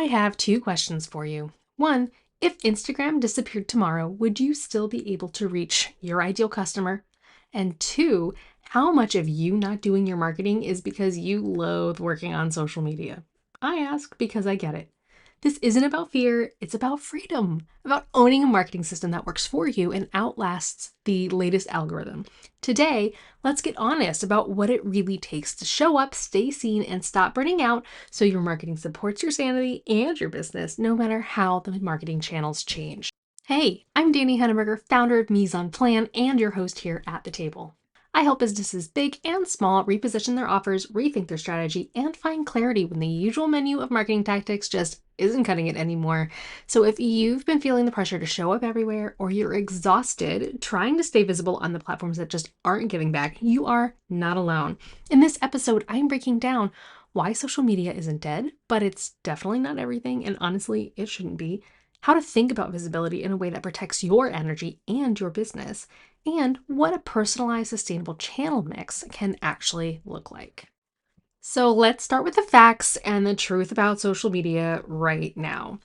I have two questions for you. One, if Instagram disappeared tomorrow, would you still be able to reach your ideal customer? And two, how much of you not doing your marketing is because you loathe working on social media? I ask because I get it. This isn't about fear, it's about freedom, about owning a marketing system that works for you and outlasts the latest algorithm. Today, let's get honest about what it really takes to show up, stay seen, and stop burning out so your marketing supports your sanity and your business, no matter how the marketing channels change. Hey, I'm Danny Henneberger, founder of Mise en Plan and your host here at the table. I help businesses big and small reposition their offers, rethink their strategy, and find clarity when the usual menu of marketing tactics just isn't cutting it anymore. So if you've been feeling the pressure to show up everywhere, or you're exhausted trying to stay visible on the platforms that just aren't giving back, you are not alone. In this episode, I'm breaking down why social media isn't dead, but it's definitely not everything, and honestly, it shouldn't be. How to think about visibility in a way that protects your energy and your business, and what a personalized, sustainable channel mix can actually look like. So let's start with the facts and the truth about social media right now.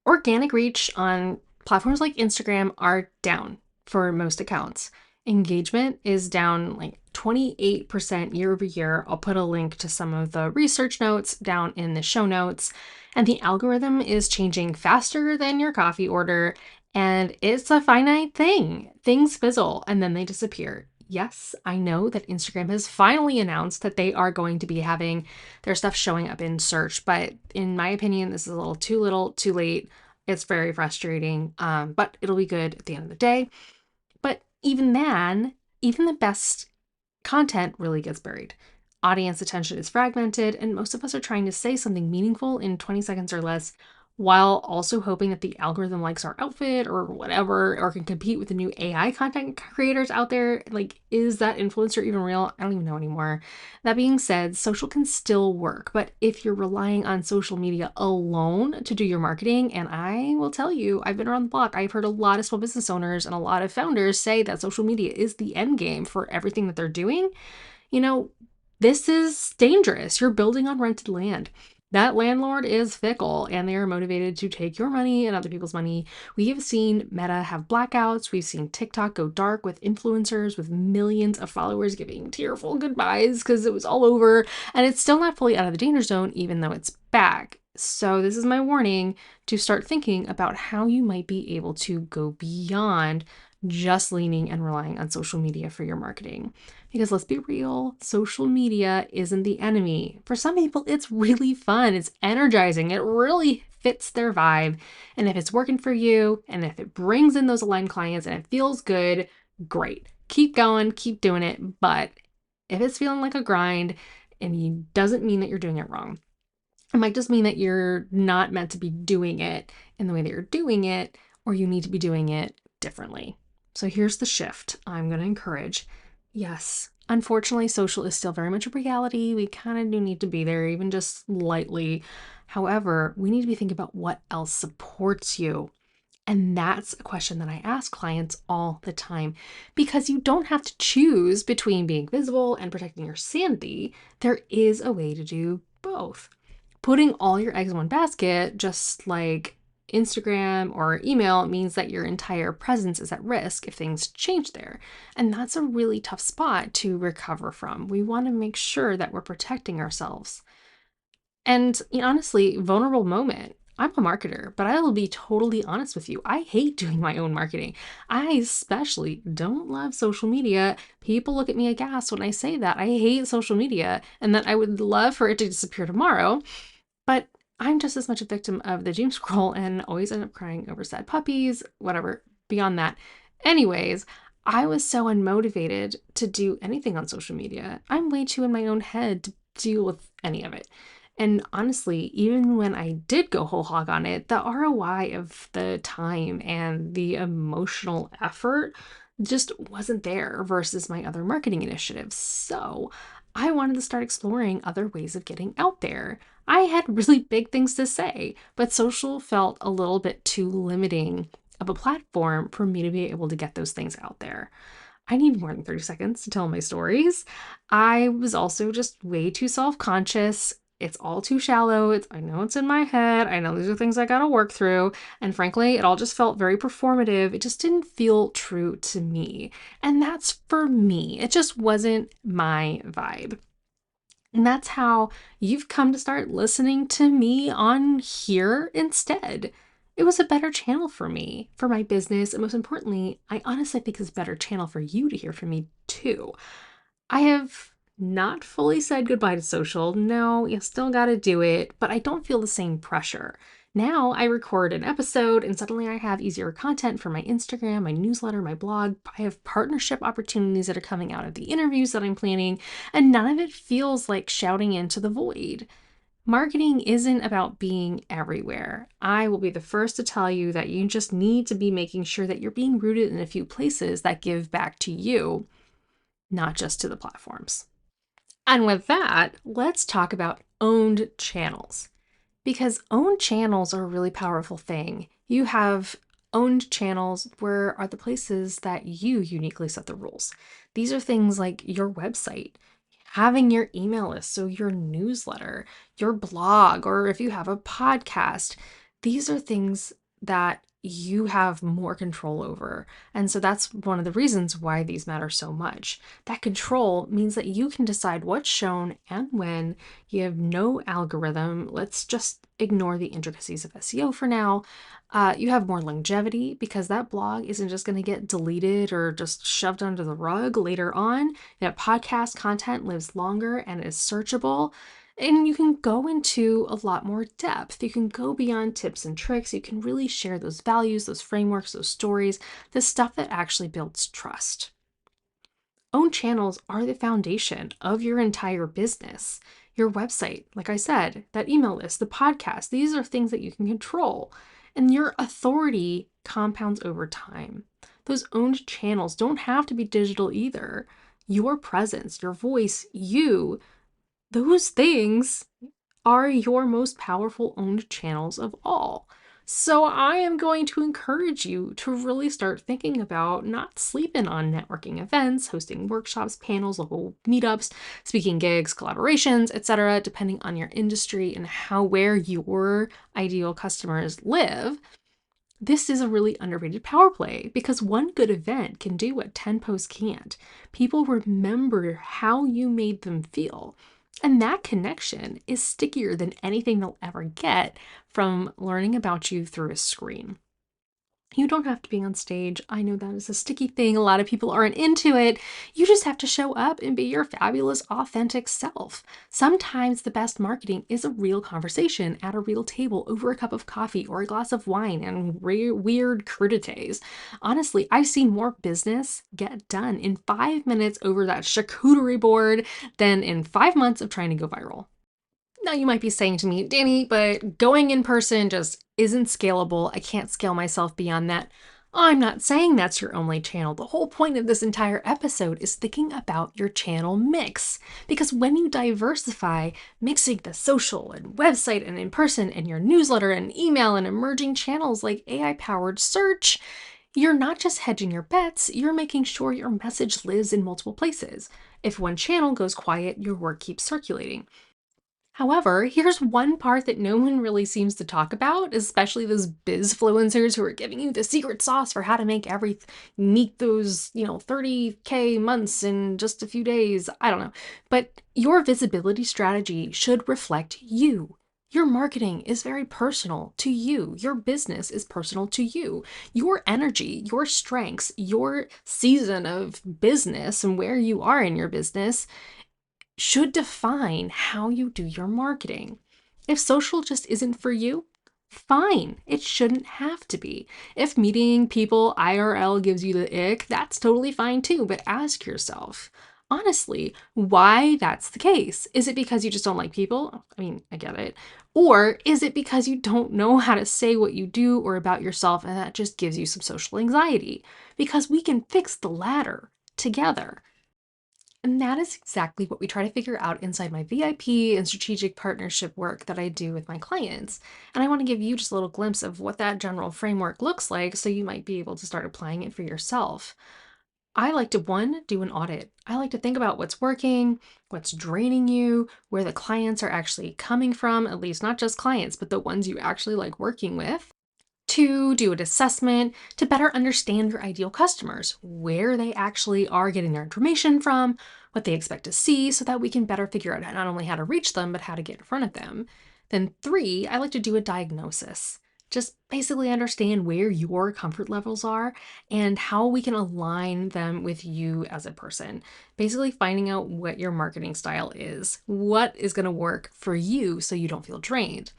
Organic reach on platforms like Instagram are down for most accounts. Engagement is down like 28% year over year. I'll put a link to some of the research notes down in the show notes. And the algorithm is changing faster than your coffee order. And it's a finite thing. Things fizzle and then they disappear. Yes, I know that Instagram has finally announced that they are going to be having their stuff showing up in search, but in my opinion, this is a little too late. It's very frustrating, but it'll be good at the end of the day. But even then, even the best content really gets buried. Audience attention is fragmented, and most of us are trying to say something meaningful in 20 seconds or less, while also hoping that the algorithm likes our outfit or whatever, or can compete with the new AI content creators out there. Like, is that influencer even real? I don't even know anymore. That being said, social can still work, but if you're relying on social media alone to do your marketing, and I will tell you, I've been around the block, I've heard a lot of small business owners and a lot of founders say that social media is the end game for everything that they're doing. You know, this is dangerous. You're building on rented land. That landlord is fickle and they are motivated to take your money and other people's money. We have seen Meta have blackouts. We've seen TikTok go dark with influencers with millions of followers giving tearful goodbyes because it was all over. And it's still not fully out of the danger zone, even though it's back. So this is my warning to start thinking about how you might be able to go beyond just leaning and relying on social media for your marketing. Because let's be real, social media isn't the enemy. For some people, it's really fun. It's energizing. It really fits their vibe. And if it's working for you, and if it brings in those aligned clients and it feels good, great. Keep going, keep doing it. But if it's feeling like a grind, and it doesn't mean that you're doing it wrong. It might just mean that you're not meant to be doing it in the way that you're doing it, or you need to be doing it differently. So here's the shift I'm going to encourage. Yes, unfortunately, social is still very much a reality. We kind of do need to be there, even just lightly. However, we need to be thinking about what else supports you. And that's a question that I ask clients all the time, because you don't have to choose between being visible and protecting your sanity. There is a way to do both. Putting all your eggs in one basket, just like Instagram or email, means that your entire presence is at risk if things change there. And that's a really tough spot to recover from. We want to make sure that we're protecting ourselves. And honestly, vulnerable moment. I'm a marketer, but I will be totally honest with you. I hate doing my own marketing. I especially don't love social media. People look at me aghast when I say that. I hate social media and that I would love for it to disappear tomorrow. But I'm just as much a victim of the doom scroll and always end up crying over sad puppies, whatever, beyond that. Anyways, I was so unmotivated to do anything on social media. I'm way too in my own head to deal with any of it. And honestly, even when I did go whole hog on it, the ROI of the time and the emotional effort just wasn't there versus my other marketing initiatives. So I wanted to start exploring other ways of getting out there. I had really big things to say, but social felt a little bit too limiting of a platform for me to be able to get those things out there. I need more than 30 seconds to tell my stories. I was also just way too self-conscious. It's all too shallow. I know it's in my head. I know these are things I got to work through. And frankly, it all just felt very performative. It just didn't feel true to me. And that's for me. It just wasn't my vibe. And that's how you've come to start listening to me on here instead. It was a better channel for me, for my business, and most importantly, I honestly think it's a better channel for you to hear from me too. I have not fully said goodbye to social. No, you still got to do it, but I don't feel the same pressure. Now I record an episode and suddenly I have easier content for my Instagram, my newsletter, my blog. I have partnership opportunities that are coming out of the interviews that I'm planning, and none of it feels like shouting into the void. Marketing isn't about being everywhere. I will be the first to tell you that you just need to be making sure that you're being rooted in a few places that give back to you, not just to the platforms. And with that, let's talk about owned channels, because owned channels are a really powerful thing. You have owned channels where are the places that you uniquely set the rules. These are things like your website, having your email list, so your newsletter, your blog, or if you have a podcast. These are things that you have more control over. And so that's one of the reasons why these matter so much. That control means that you can decide what's shown and when. You have no algorithm. Let's just ignore the intricacies of SEO for now. You have more longevity because that blog isn't just going to get deleted or just shoved under the rug later on. That podcast content lives longer and is searchable. And you can go into a lot more depth. You can go beyond tips and tricks. You can really share those values, those frameworks, those stories, the stuff that actually builds trust. Owned channels are the foundation of your entire business. Your website, like I said, that email list, the podcast, these are things that you can control. And your authority compounds over time. Those owned channels don't have to be digital either. Your presence, your voice, those things are your most powerful owned channels of all. So I am going to encourage you to really start thinking about not sleeping on networking events, hosting workshops, panels, local meetups, speaking gigs, collaborations, etc., depending on your industry and where your ideal customers live. This is a really underrated power play because one good event can do what 10 posts can't. People remember how you made them feel. And that connection is stickier than anything they'll ever get from learning about you through a screen. You don't have to be on stage. I know that is a sticky thing. A lot of people aren't into it. You just have to show up and be your fabulous, authentic self. Sometimes the best marketing is a real conversation at a real table over a cup of coffee or a glass of wine and weird crudités. Honestly, I've seen more business get done in 5 minutes over that charcuterie board than in 5 months of trying to go viral. Now you might be saying to me, Danny, but going in person just isn't scalable. I can't scale myself beyond that. I'm not saying that's your only channel. The whole point of this entire episode is thinking about your channel mix. Because when you diversify, mixing the social and website and in person and your newsletter and email and emerging channels like AI-powered search, you're not just hedging your bets, you're making sure your message lives in multiple places. If one channel goes quiet, your work keeps circulating. However, here's one part that no one really seems to talk about, especially those bizfluencers who are giving you the secret sauce for how to meet those, 30K months in just a few days. I don't know. But your visibility strategy should reflect you. Your marketing is very personal to you. Your business is personal to you. Your energy, your strengths, your season of business and where you are in your business should define how you do your marketing. If social just isn't for you, fine. It shouldn't have to be. If meeting people IRL gives you the ick, that's totally fine too. But ask yourself, honestly, why that's the case. Is it because you just don't like people? I mean, I get it. Or is it because you don't know how to say what you do or about yourself and that just gives you some social anxiety? Because we can fix the latter together. And that is exactly what we try to figure out inside my VIP and strategic partnership work that I do with my clients. And I want to give you just a little glimpse of what that general framework looks like so you might be able to start applying it for yourself. I like to, one, do an audit. I like to think about what's working, what's draining you, where the clients are actually coming from, at least not just clients, but the ones you actually like working with. Two, do an assessment to better understand your ideal customers, where they actually are getting their information from, what they expect to see, so that we can better figure out not only how to reach them, but how to get in front of them. Then three, I like to do a diagnosis. Just basically understand where your comfort levels are and how we can align them with you as a person. Basically, finding out what your marketing style is, what is going to work for you so you don't feel drained.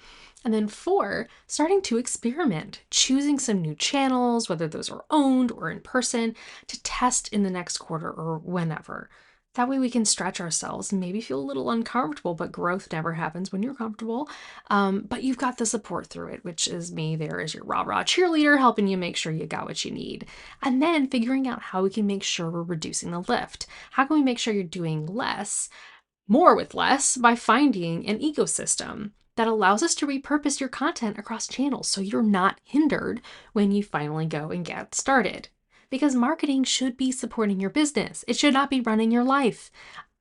And then four, starting to experiment, choosing some new channels, whether those are owned or in person, to test in the next quarter or whenever. That way we can stretch ourselves and maybe feel a little uncomfortable, but growth never happens when you're comfortable. But you've got the support through it, which is me there as your rah-rah cheerleader, helping you make sure you got what you need. And then figuring out how we can make sure we're reducing the lift. How can we make sure you're doing less, more with less, by finding an ecosystem that allows us to repurpose your content across channels so you're not hindered when you finally go and get started. Because marketing should be supporting your business, it should not be running your life.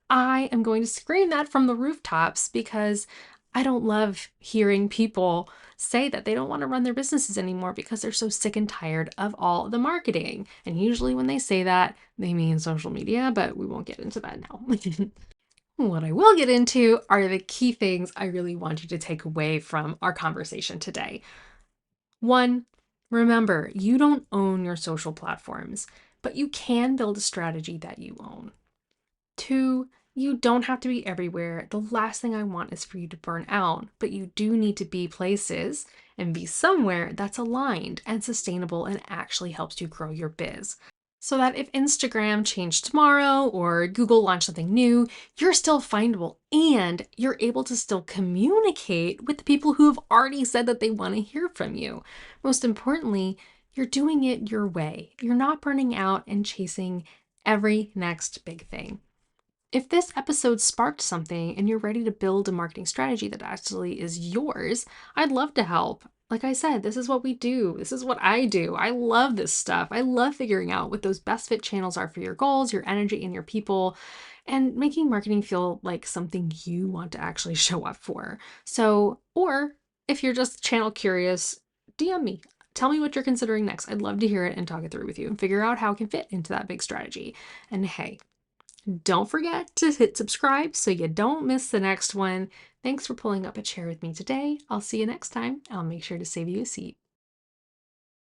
I am going to scream that from the rooftops because I don't love hearing people say that they don't want to run their businesses anymore because they're so sick and tired of all the marketing. And usually when they say that, they mean social media, but we won't get into that now. What I will get into are the key things I really want you to take away from our conversation today. One, remember, you don't own your social platforms, but you can build a strategy that you own. Two, you don't have to be everywhere. The last thing I want is for you to burn out, but you do need to be places and be somewhere that's aligned and sustainable and actually helps you grow your biz. So that if Instagram changed tomorrow or Google launched something new, you're still findable and you're able to still communicate with the people who have already said that they want to hear from you. Most importantly, you're doing it your way. You're not burning out and chasing every next big thing. If this episode sparked something and you're ready to build a marketing strategy that actually is yours, I'd love to help. Like I said, this is what we do. This is what I do. I love this stuff. I love figuring out what those best fit channels are for your goals, your energy, and your people, and making marketing feel like something you want to actually show up for. So, or if you're just channel curious, DM me. Tell me what you're considering next. I'd love to hear it and talk it through with you and figure out how it can fit into that big strategy. And hey, don't forget to hit subscribe so you don't miss the next one. Thanks for pulling up a chair with me today. I'll see you next time. I'll make sure to save you a seat.